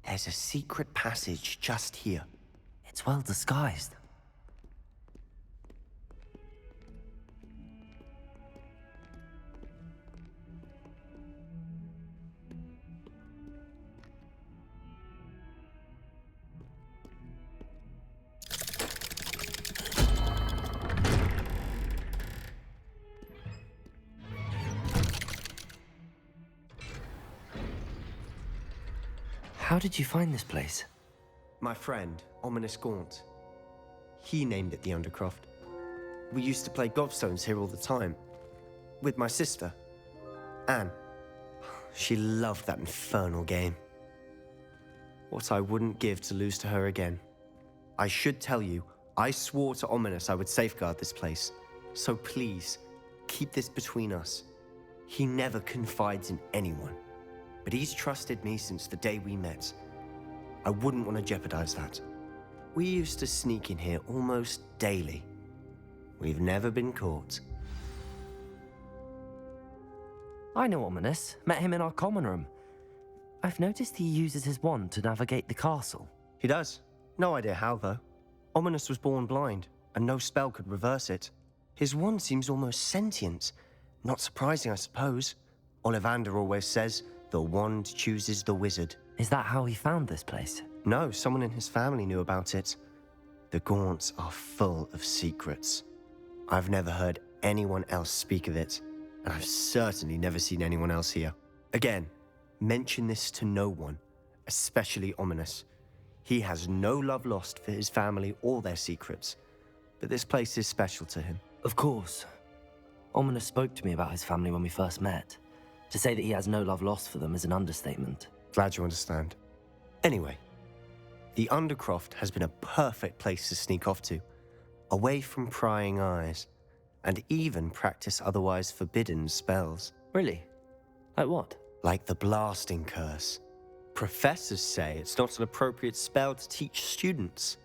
There's a secret passage just here. It's well disguised. How did you find this place? My friend, Ominous Gaunt. He named it the Undercroft. We used to play gobstones here all the time. With my sister, Anne. She loved that infernal game. What I wouldn't give to lose to her again. I should tell you, I swore to Ominous I would safeguard this place. So please, keep this between us. He never confides in anyone. But he's trusted me since the day we met. I wouldn't want to jeopardize that. We used to sneak in here almost daily. We've never been caught. I know Ominous. Met him in our common room. I've noticed he uses his wand to navigate the castle. He does. No idea how, though. Ominous was born blind, and no spell could reverse it. His wand seems almost sentient. Not surprising, I suppose. Ollivander always says, the wand chooses the wizard. Is that how he found this place? No, someone in his family knew about it. The Gaunts are full of secrets. I've never heard anyone else speak of it, and I've certainly never seen anyone else here. Again, mention this to no one, especially Ominous. He has no love lost for his family or their secrets, but this place is special to him. Of course. Ominous spoke to me about his family when we first met. To say that he has no love lost for them is an understatement. Glad you understand. Anyway, the Undercroft has been a perfect place to sneak off to, away from prying eyes, and even practice otherwise forbidden spells. Really? Like what? Like the blasting curse. Professors say it's not an appropriate spell to teach students.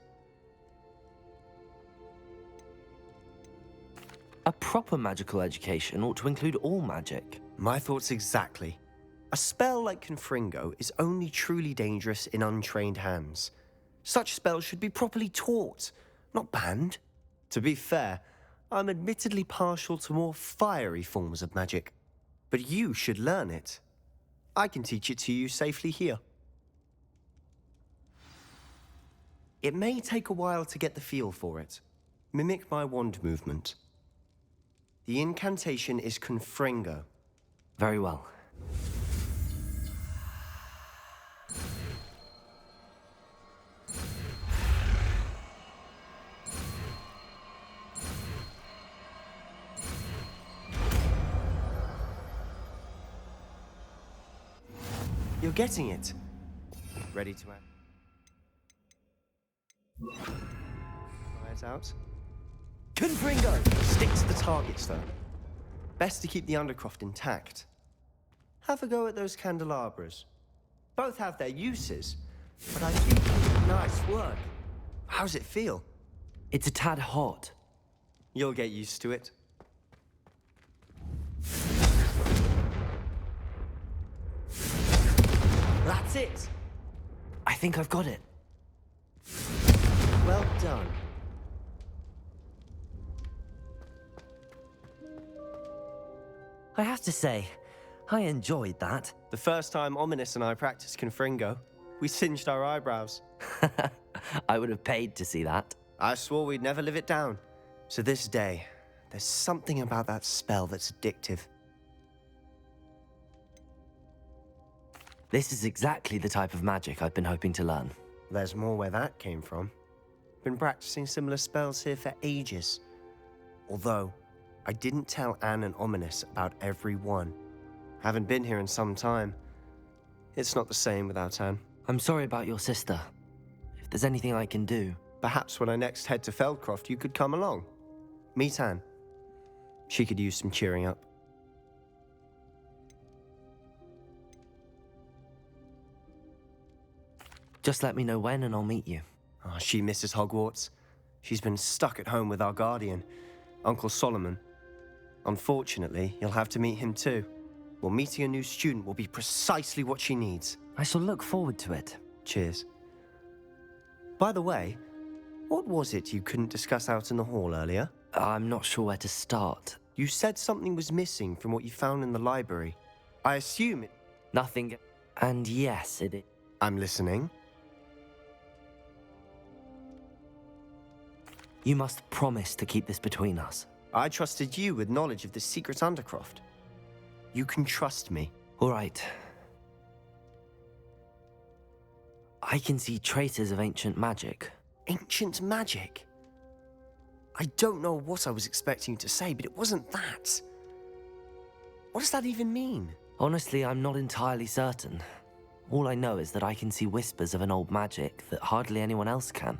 A proper magical education ought to include all magic. My thoughts exactly. A spell like Confringo is only truly dangerous in untrained hands. Such spells should be properly taught, not banned. To be fair, I'm admittedly partial to more fiery forms of magic. But you should learn it. I can teach it to you safely here. It may take a while to get the feel for it. Mimic my wand movement. The incantation is Confringo. Very well. You're getting it. Ready to act? Eyes out. Confringo! Stick to the targets, though. Best to keep the Undercroft intact. Have a go at those candelabras. Both have their uses, but I think nice work. How's it feel? It's a tad hot. You'll get used to it. That's it! I think I've got it. Well done. I have to say, I enjoyed that. The first time Ominous and I practiced Confringo, we singed our eyebrows. I would have paid to see that. I swore we'd never live it down. To this day, there's something about that spell that's addictive. This is exactly the type of magic I've been hoping to learn. There's more where that came from. Been practicing similar spells here for ages. Although, I didn't tell Anne and Ominous about every one. Haven't been here in some time. It's not the same without Anne. I'm sorry about your sister. If there's anything I can do... Perhaps when I next head to Feldcroft, you could come along. Meet Anne. She could use some cheering up. Just let me know when and I'll meet you. Oh, she misses Hogwarts. She's been stuck at home with our guardian, Uncle Solomon. Unfortunately, you'll have to meet him too. Well, meeting a new student will be precisely what she needs. I shall look forward to it. Cheers. By the way, what was it you couldn't discuss out in the hall earlier? I'm not sure where to start. You said something was missing from what you found in the library. I assume it... Nothing. And yes, it is. I'm listening. You must promise to keep this between us. I trusted you with knowledge of the secret Undercroft. You can trust me. All right. I can see traces of ancient magic. Ancient magic? I don't know what I was expecting you to say, but it wasn't that. What does that even mean? Honestly, I'm not entirely certain. All I know is that I can see whispers of an old magic that hardly anyone else can.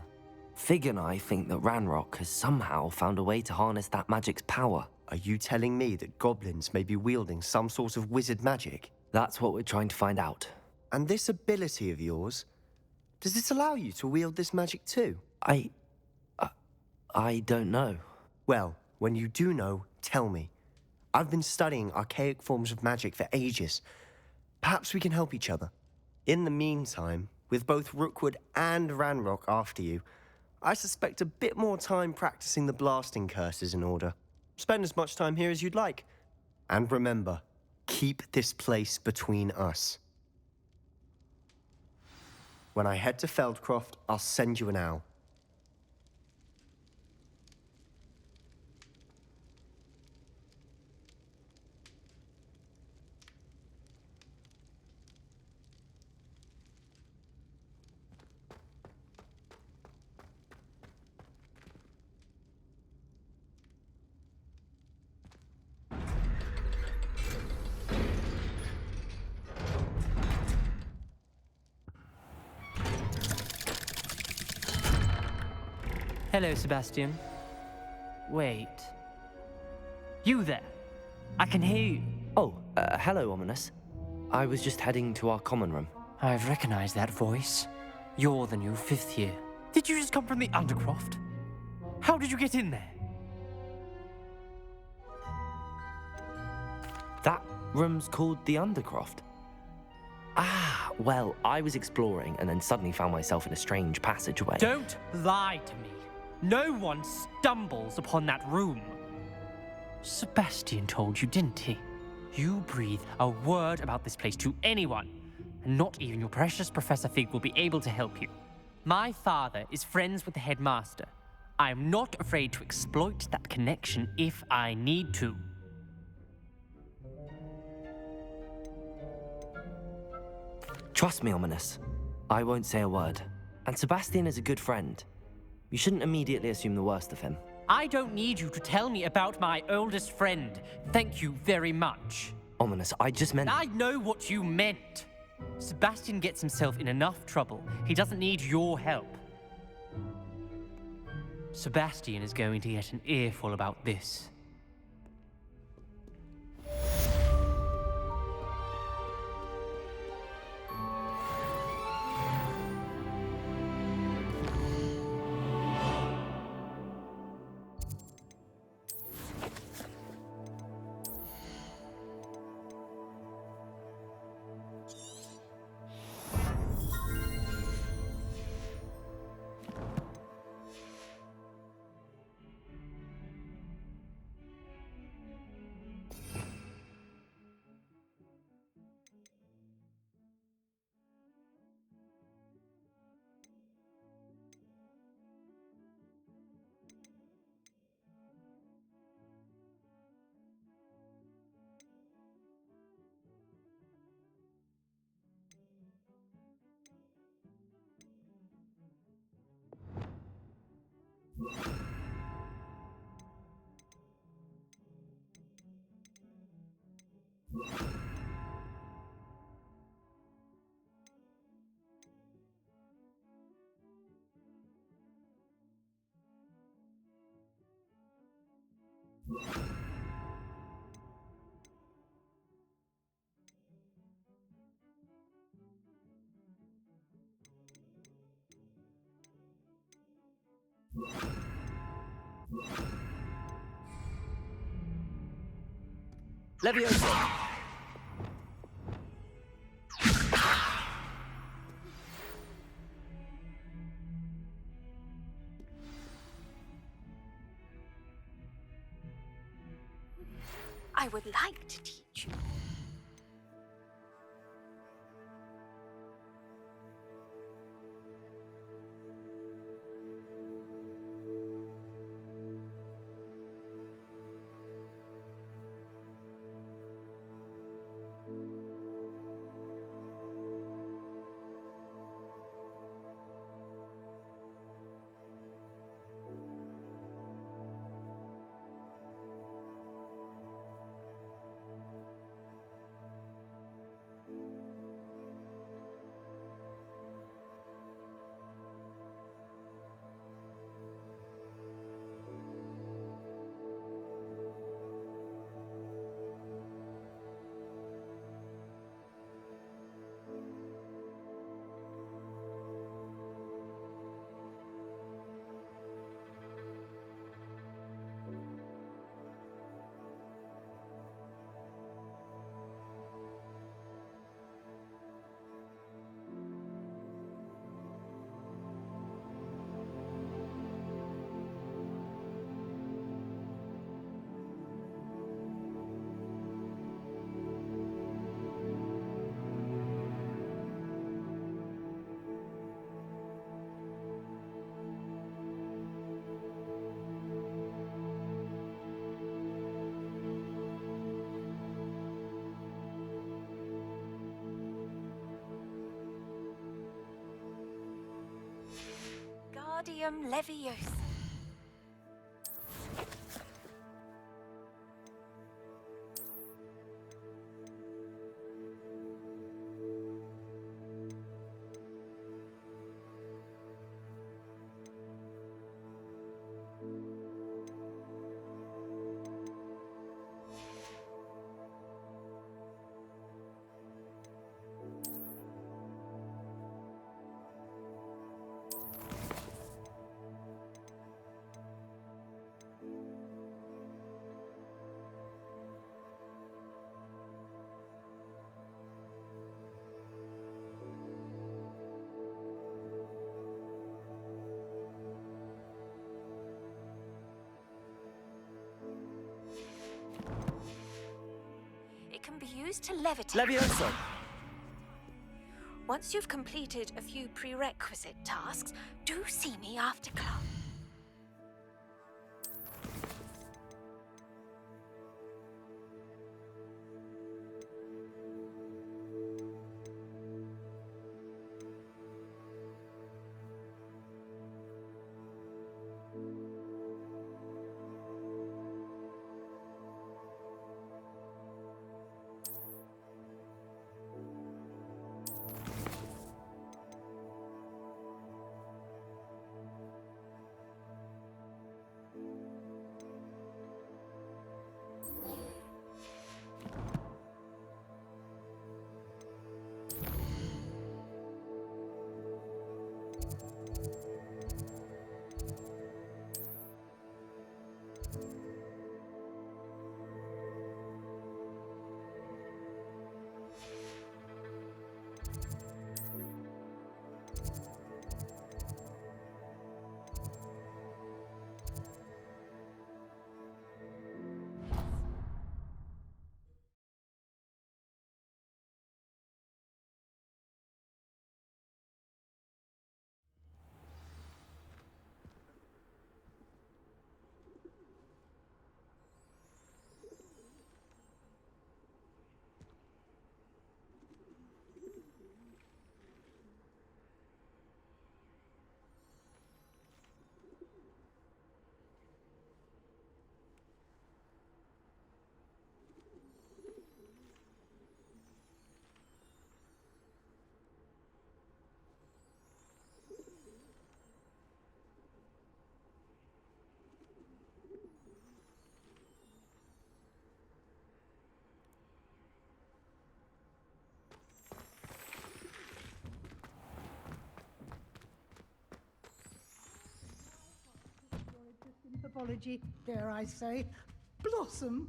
Fig and I think that Ranrock has somehow found a way to harness that magic's power. Are you telling me that goblins may be wielding some sort of wizard magic? That's what we're trying to find out. And this ability of yours, does it allow you to wield this magic too? I don't know. Well, when you do know, tell me. I've been studying archaic forms of magic for ages. Perhaps we can help each other. In the meantime, with both Rookwood and Ranrock after you, I suspect a bit more time practicing the blasting curse is in order. Spend as much time here as you'd like. And remember, keep this place between us. When I head to Feldcroft, I'll send you an owl. Hello, Sebastian. Wait. You there? I can hear you. Oh, hello, Ominous. I was just heading to our common room. I've recognized that voice. You're the new fifth year. Did you just come from the Undercroft? How did you get in there? That room's called the Undercroft. Ah, well, I was exploring and then suddenly found myself in a strange passageway. Don't lie to me. No one stumbles upon that room. Sebastian told you, didn't he? You breathe a word about this place to anyone, and not even your precious Professor Fig will be able to help you. My father is friends with the headmaster. I am not afraid to exploit that connection if I need to. Trust me, Ominous. I won't say a word. And Sebastian is a good friend. You shouldn't immediately assume the worst of him. I don't need you to tell me about my oldest friend. Thank you very much. Ominous, I just meant... I know what you meant. Sebastian gets himself in enough trouble. He doesn't need your help. Sebastian is going to get an earful about this. Leviosa! I would like to teach you. Guardium Leviosa. It can be used to levitate. Levioso! Once you've completed a few prerequisite tasks, do see me after class. Apology, dare I say, blossom.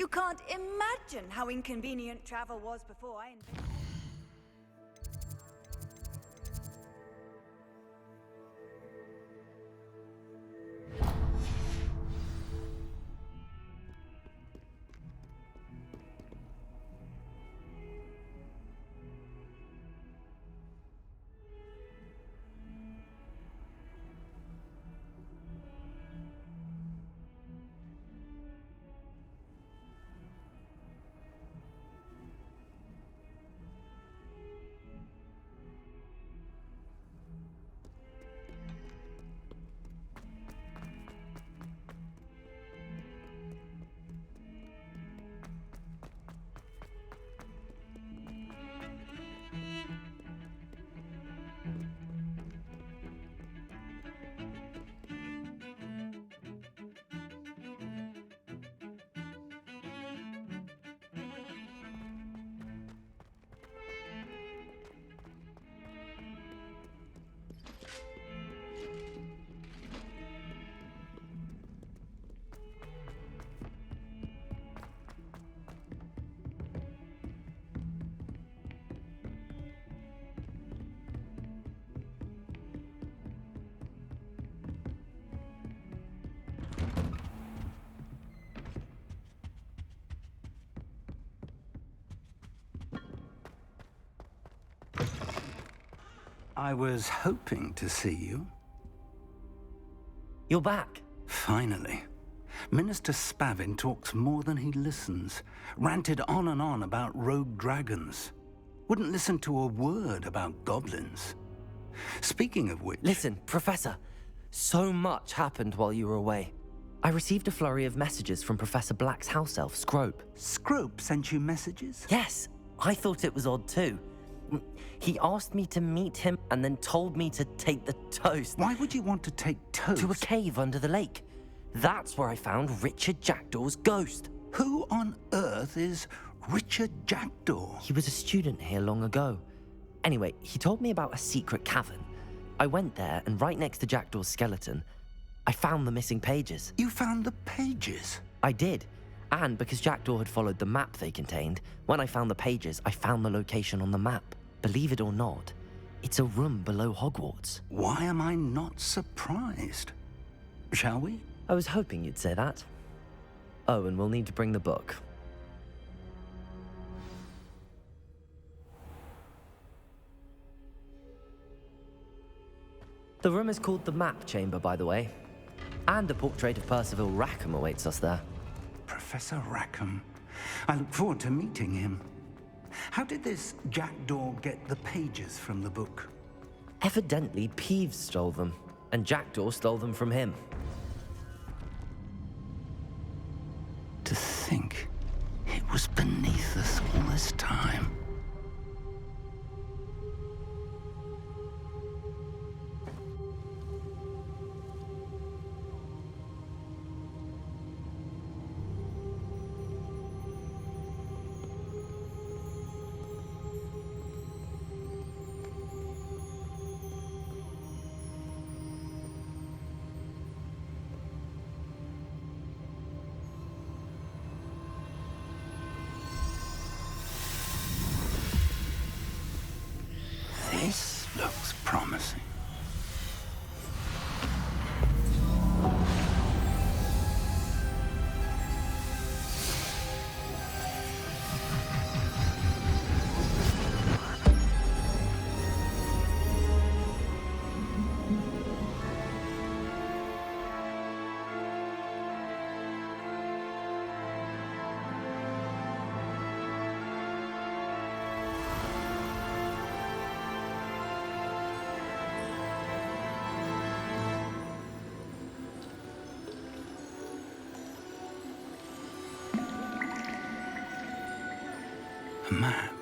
You can't imagine how inconvenient travel was before I invented. I was hoping to see you. You're back. Finally. Minister Spavin talks more than he listens. Ranted on and on about rogue dragons. Wouldn't listen to a word about goblins. Speaking of which... Listen, Professor. So much happened while you were away. I received a flurry of messages from Professor Black's house elf, Scrope. Scrope sent you messages? Yes, I thought it was odd too. He asked me to meet him and then told me to take the toast. Why would you want to take toast? To a cave under the lake. That's where I found Richard Jackdaw's ghost. Who on earth is Richard Jackdaw? He was a student here long ago. Anyway, he told me about a secret cavern. I went there, and right next to Jackdaw's skeleton, I found the missing pages. You found the pages? I did. And because Jackdaw had followed the map they contained, when I found the pages, I found the location on the map. Believe it or not, it's a room below Hogwarts. Why am I not surprised? Shall we? I was hoping you'd say that. Oh, and we'll need to bring the book. The room is called the Map Chamber, by the way. And a portrait of Percival Rackham awaits us there. Professor Rackham. I look forward to meeting him. How did this Jackdaw get the pages from the book? Evidently, Peeves stole them, and Jackdaw stole them from him. To think it was beneath us all this time. This looks promising. A map.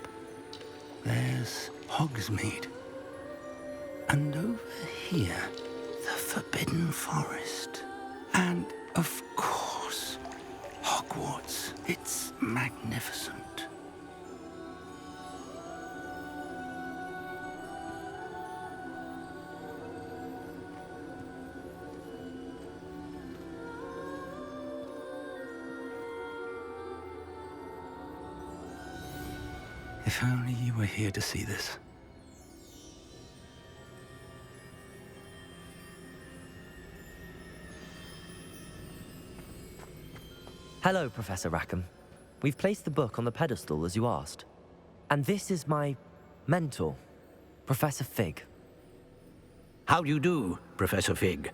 There's Hogsmeade. And over here, the Forbidden Forest. And, of course, Hogwarts. It's magnificent. If only you were here to see this. Hello, Professor Rackham. We've placed the book on the pedestal as you asked. And this is my mentor, Professor Fig. How do you do, Professor Fig?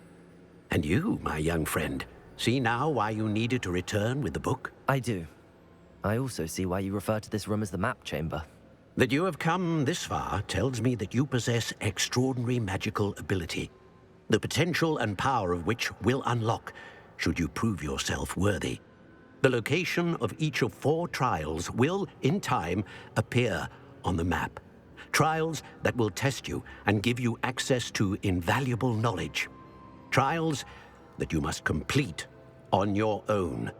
And you, my young friend, see now why you needed to return with the book? I do. I also see why you refer to this room as the map chamber. That you have come this far tells me that you possess extraordinary magical ability, the potential and power of which will unlock should you prove yourself worthy. The location of each of 4 trials will, in time, appear on the map. Trials that will test you and give you access to invaluable knowledge. Trials that you must complete on your own.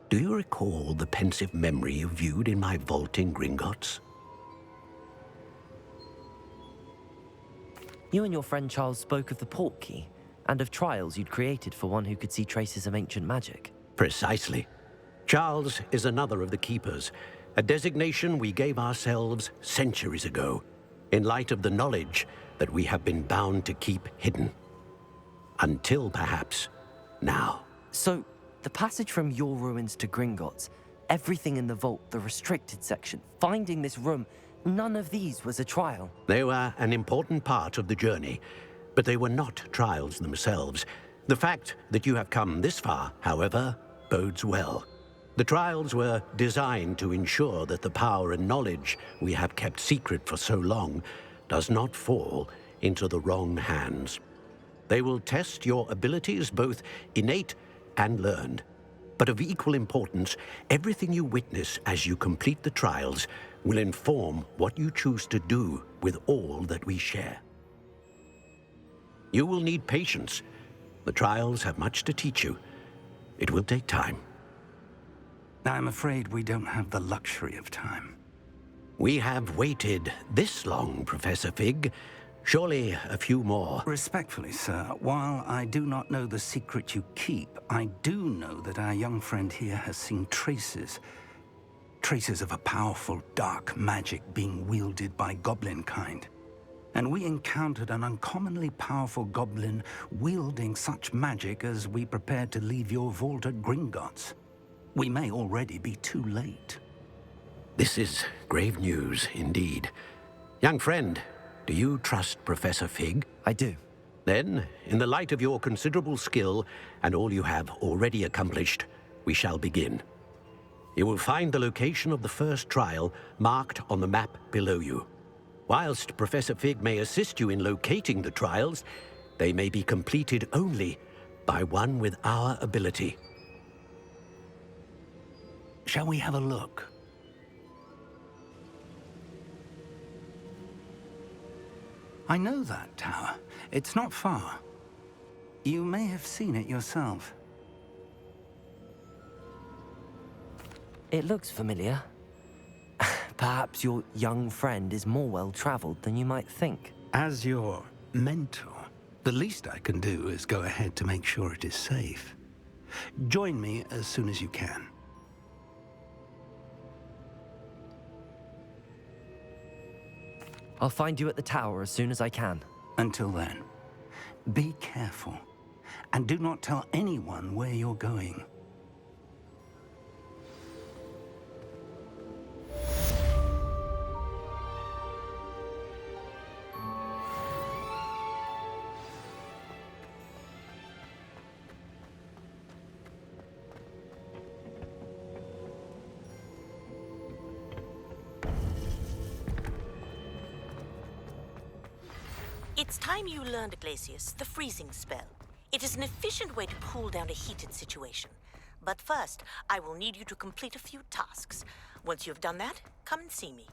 Do you recall the pensive memory you viewed in my vault in Gringotts? You and your friend Charles spoke of the portkey and of trials you'd created for one who could see traces of ancient magic. Precisely. Charles is another of the Keepers, a designation we gave ourselves centuries ago, in light of the knowledge that we have been bound to keep hidden. Until, perhaps, now. So, the passage from your ruins to Gringotts, everything in the vault, the restricted section, finding this room, none of these was a trial. They were an important part of the journey, but they were not trials themselves. The fact that you have come this far, however, bodes well. The trials were designed to ensure that the power and knowledge we have kept secret for so long does not fall into the wrong hands. They will test your abilities, both innate and learned. But of equal importance, everything you witness as you complete the trials will inform what you choose to do with all that we share. You will need patience. The trials have much to teach you. It will take time. I'm afraid we don't have the luxury of time. We have waited this long, Professor Fig. Surely a few more. Respectfully, sir, while I do not know the secret you keep, I do know that our young friend here has seen traces of a powerful dark magic being wielded by goblin kind. And we encountered an uncommonly powerful goblin wielding such magic as we prepared to leave your vault at Gringotts. We may already be too late. This is grave news indeed. Young friend, do you trust Professor Fig? I do. Then, in the light of your considerable skill and all you have already accomplished, we shall begin. You will find the location of the first trial marked on the map below you. Whilst Professor Fig may assist you in locating the trials, they may be completed only by one with our ability. Shall we have a look? I know that tower. It's not far. You may have seen it yourself. It looks familiar. Perhaps your young friend is more well-traveled than you might think. As your mentor, the least I can do is go ahead to make sure it is safe. Join me as soon as you can. I'll find you at the tower as soon as I can. Until then, be careful, and do not tell anyone where you're going. It's time you learned, Glacius, the freezing spell. It is an efficient way to cool down a heated situation. But first, I will need you to complete a few tasks. Once you have done that, come and see me.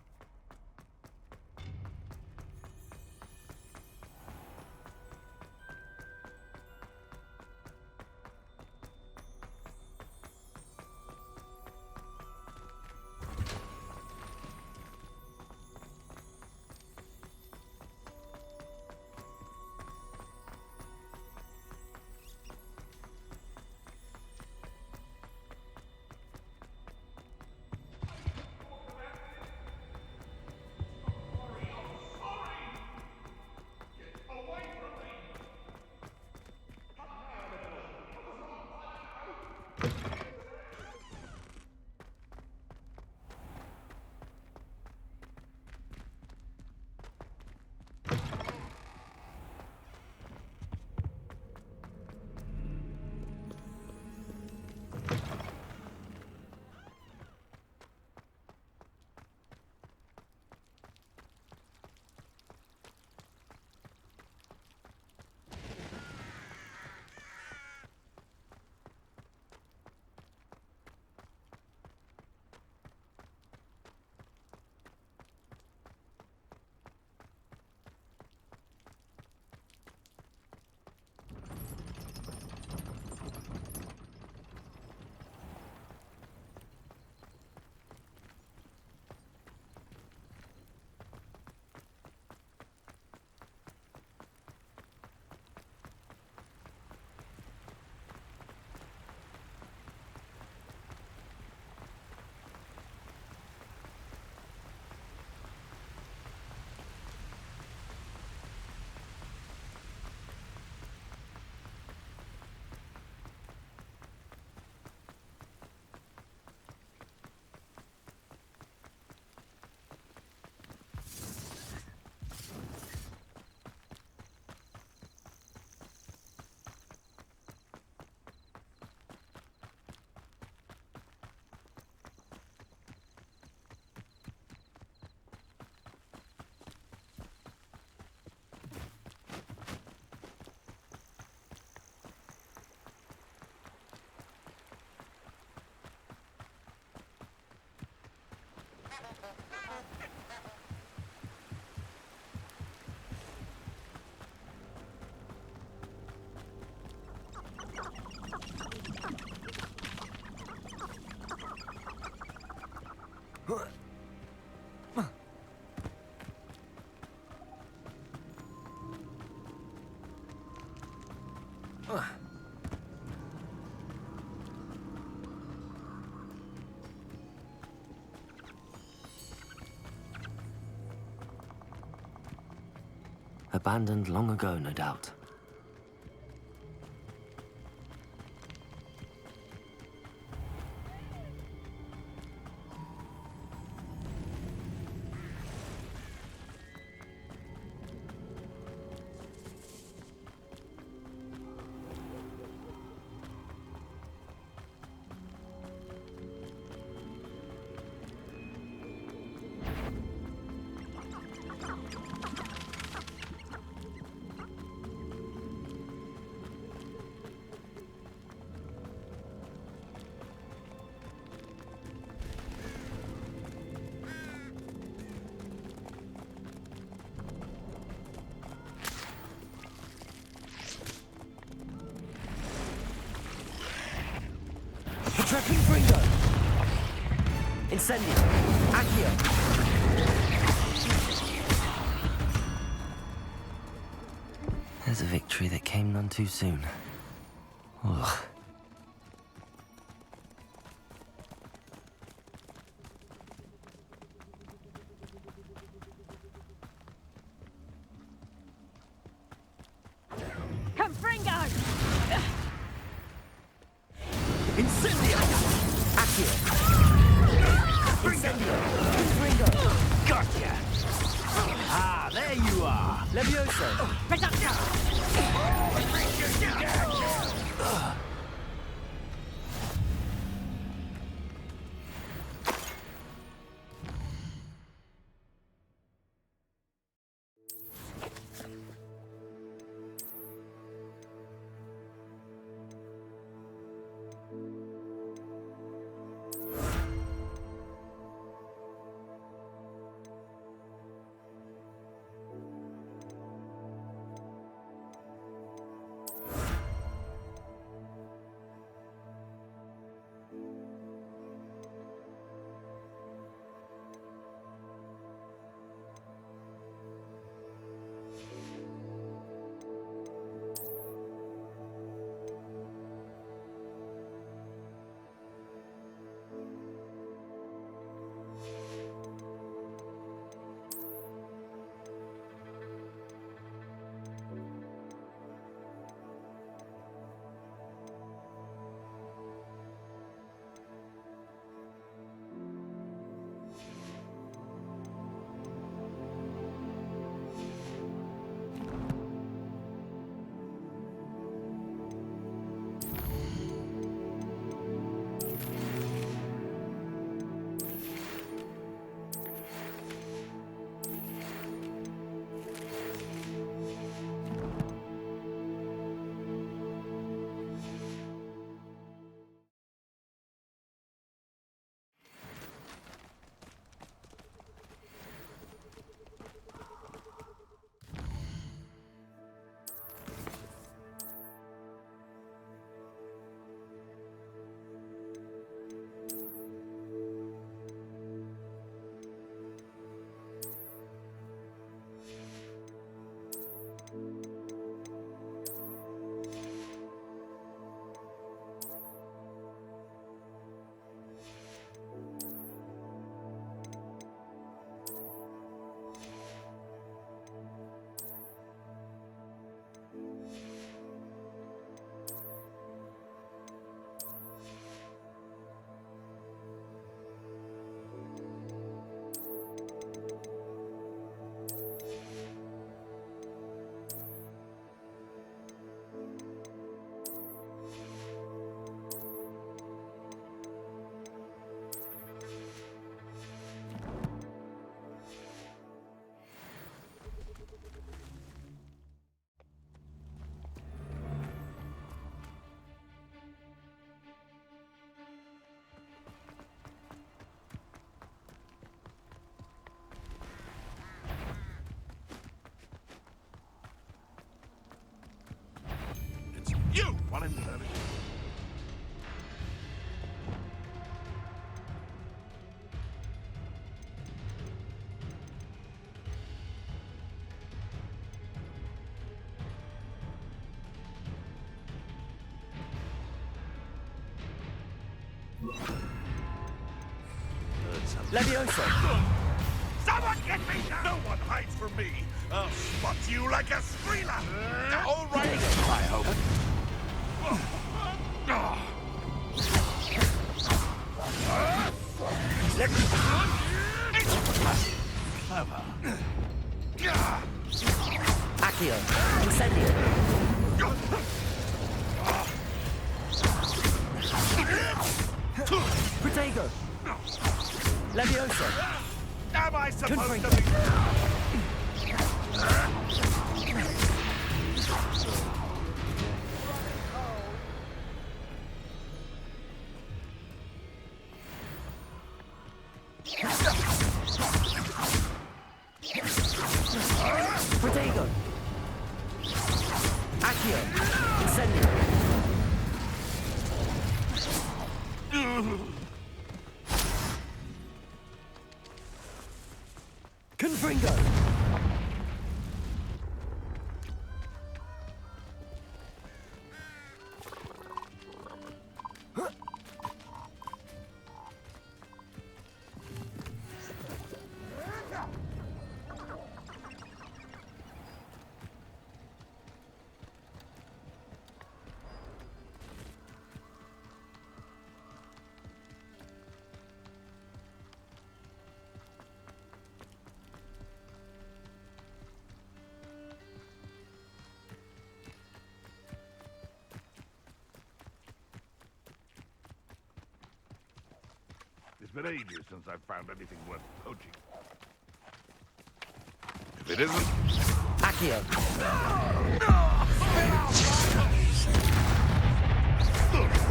Abandoned long ago, no doubt. Trapping Gringo! Incendio! Accio! There's a victory that came none too soon. Ugh. Incendio! Accio! Incendio! Gringo! Gotcha! Ah, there you are! Levioso! You while I'm serving. Levioso! Someone get me down! No one hides from me. I'll spot you like a streeler. All right, I hope. Clever. Accio! Incendio! Protego! Levioso! Am I supposed Confringo. to be? Protego! Accio! Incendio! Confringo! It's been ages since I've found anything worth poaching. If it isn't... Accio!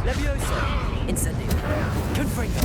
Levioso! Incendio! Confringo!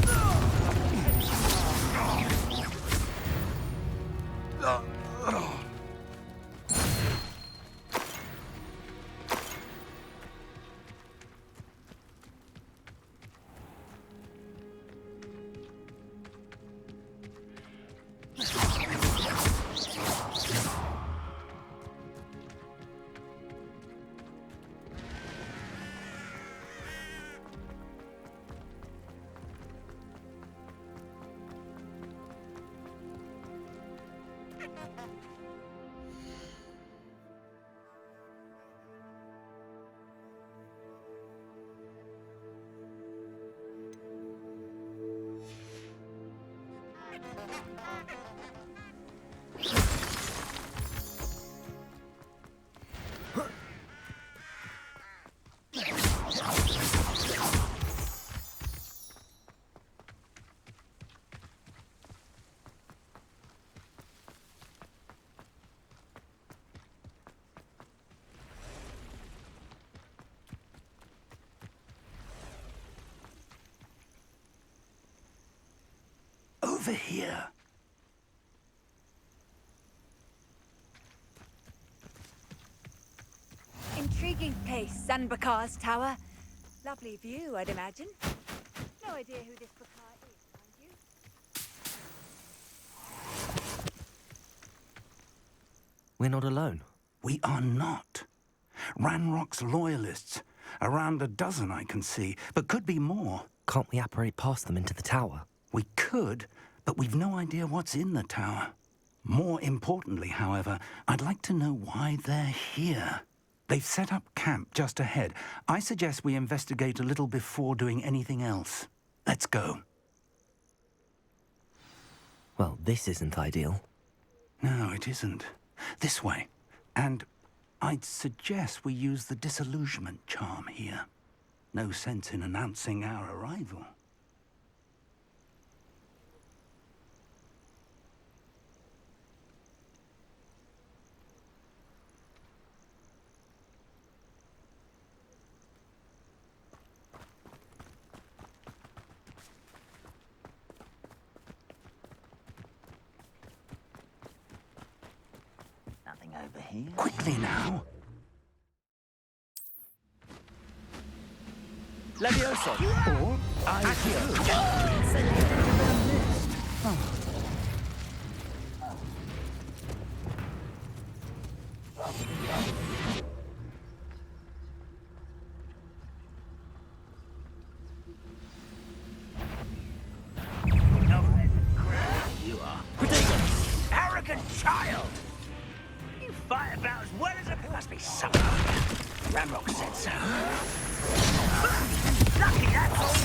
Over here. Intriguing place, Sanbakar's tower. Lovely view, I'd imagine. No idea who this Bakar is, mind you. We're not alone. We are not. Ranrock's loyalists. Around a dozen I can see, but could be more. Can't we apparate past them into the tower? We could, but we've no idea what's in the tower. More importantly, however, I'd like to know why they're here. They've set up camp just ahead. I suggest we investigate a little before doing anything else. Let's go. Well, this isn't ideal. No, it isn't. This way. And I'd suggest we use the disillusionment charm here. No sense in announcing our arrival. Nothing over here. Quickly now. Levioso! Or I must be somewhere. Ramrock said so. Lucky, that's all.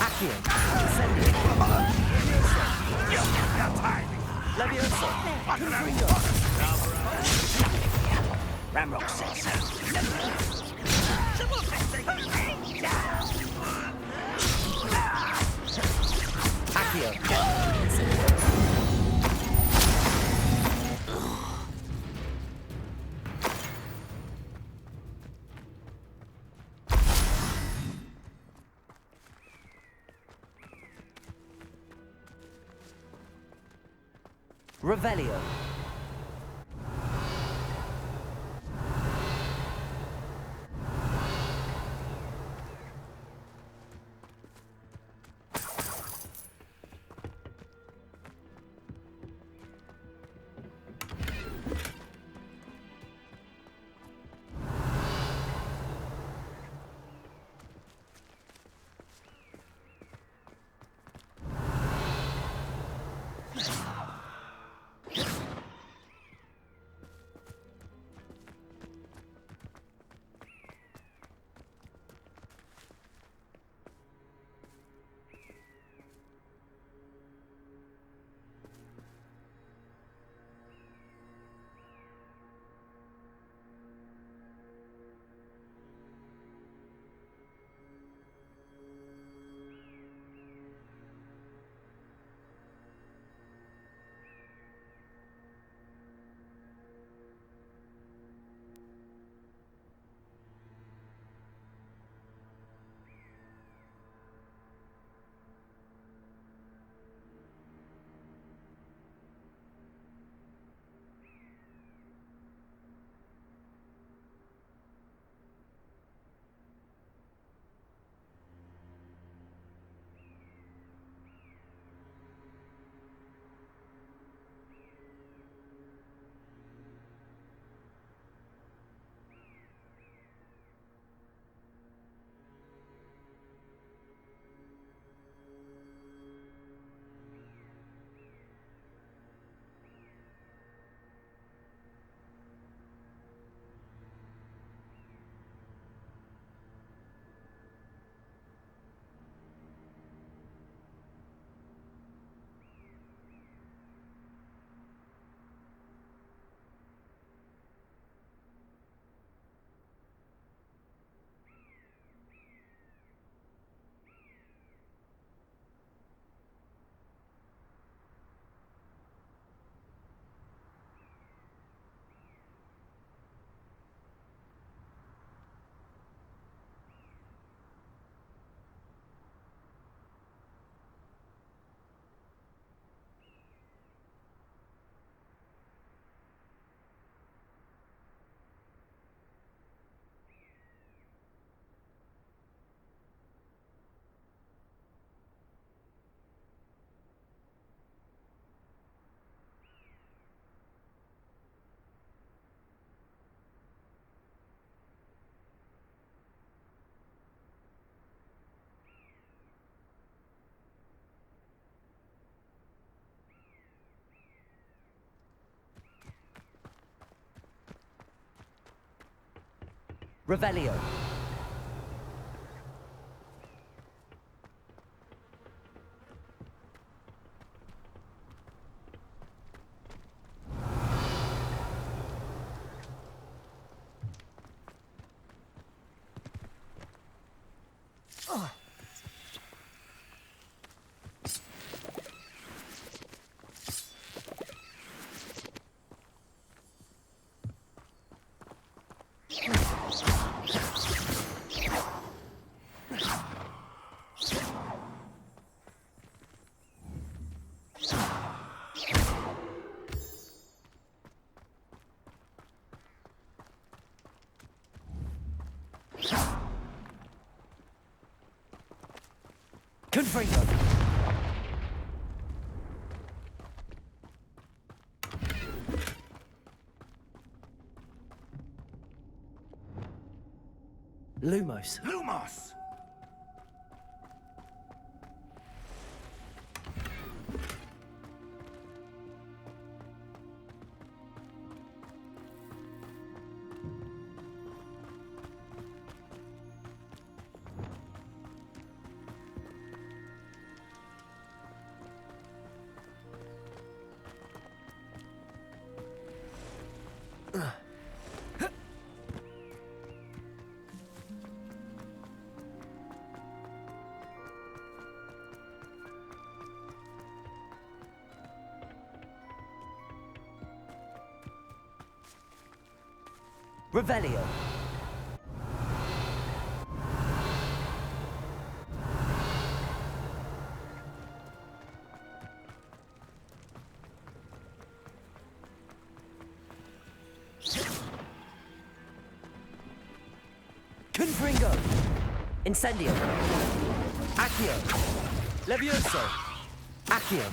Accio, Incendio, Levioso, Confringo. Ramrock said so. Accio, Revelio. Revelio. Confringo. Lumos. Lumos! Revelio. Confringo. Incendio. Accio. Levioso. Accio.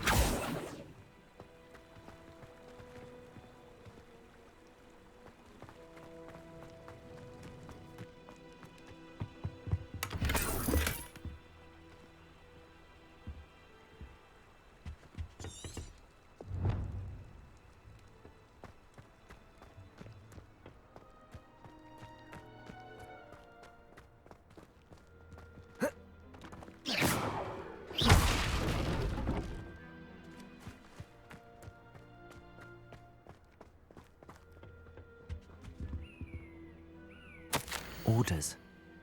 Orders.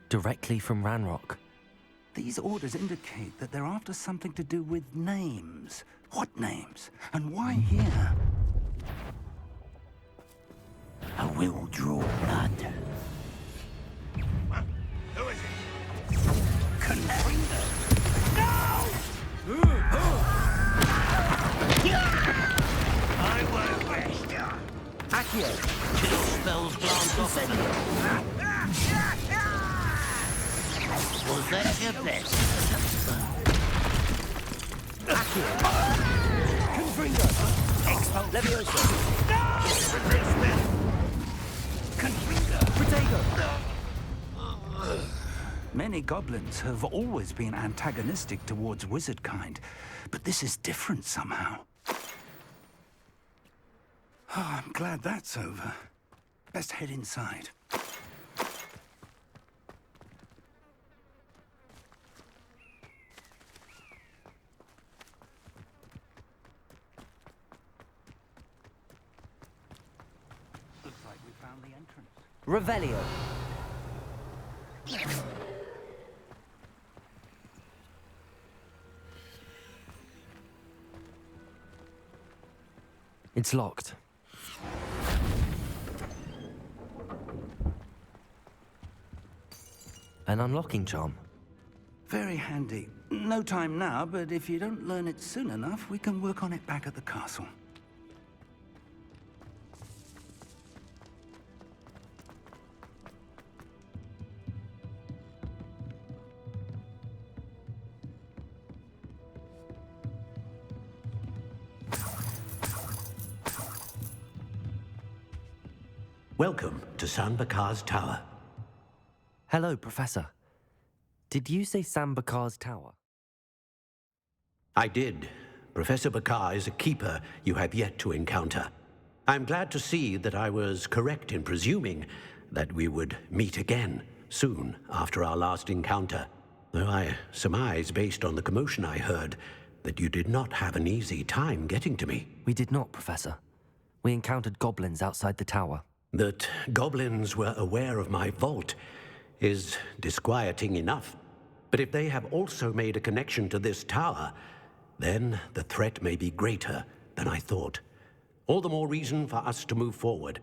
Directly from Ranrock. These orders indicate that they're after something to do with names. What names? And why here? I will draw blood. Huh? Who is it? Confringo! I won't rest you. Accio. Chill spells blast off. Was that your best? Accio. Confringo. Expel. Levioso. Protego. Many goblins have always been antagonistic towards wizard kind, but this is different somehow. Oh, I'm glad that's over. Best head inside. Looks like we found the entrance. Revelio. It's locked. An unlocking charm. Very handy. No time now, but if you don't learn it soon enough, we can work on it back at the castle. Welcome to Sanbakar's Tower. Hello, Professor. Did you say Sambakar's Tower? I did. Professor Bakar is a keeper you have yet to encounter. I'm glad to see that I was correct in presuming that we would meet again soon after our last encounter, though I surmise, based on the commotion I heard, that you did not have an easy time getting to me. We did not, Professor. We encountered goblins outside the tower. That goblins were aware of my vault is disquieting enough. But if they have also made a connection to this tower, then the threat may be greater than I thought. All the more reason for us to move forward.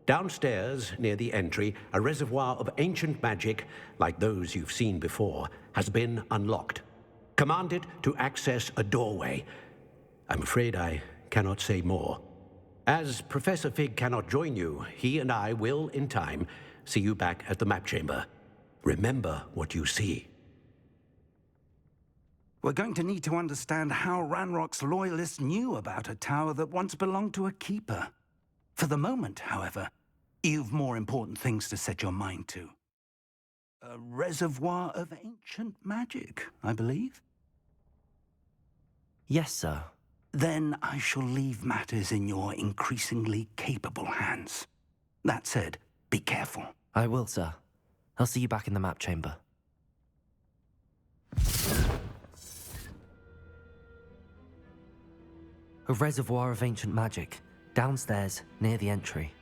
Downstairs, near the entry, a reservoir of ancient magic, like those you've seen before, has been unlocked. Command it to access a doorway. I'm afraid I cannot say more. As Professor Fig cannot join you, he and I will, in time, see you back at the map chamber. Remember what you see. We're going to need to understand how Ranrock's loyalists knew about a tower that once belonged to a keeper. For the moment, however, you've more important things to set your mind to. A reservoir of ancient magic, I believe? Yes, sir. Then I shall leave matters in your increasingly capable hands. That said, be careful. I will, sir. I'll see you back in the map chamber. A reservoir of ancient magic, downstairs near the entry.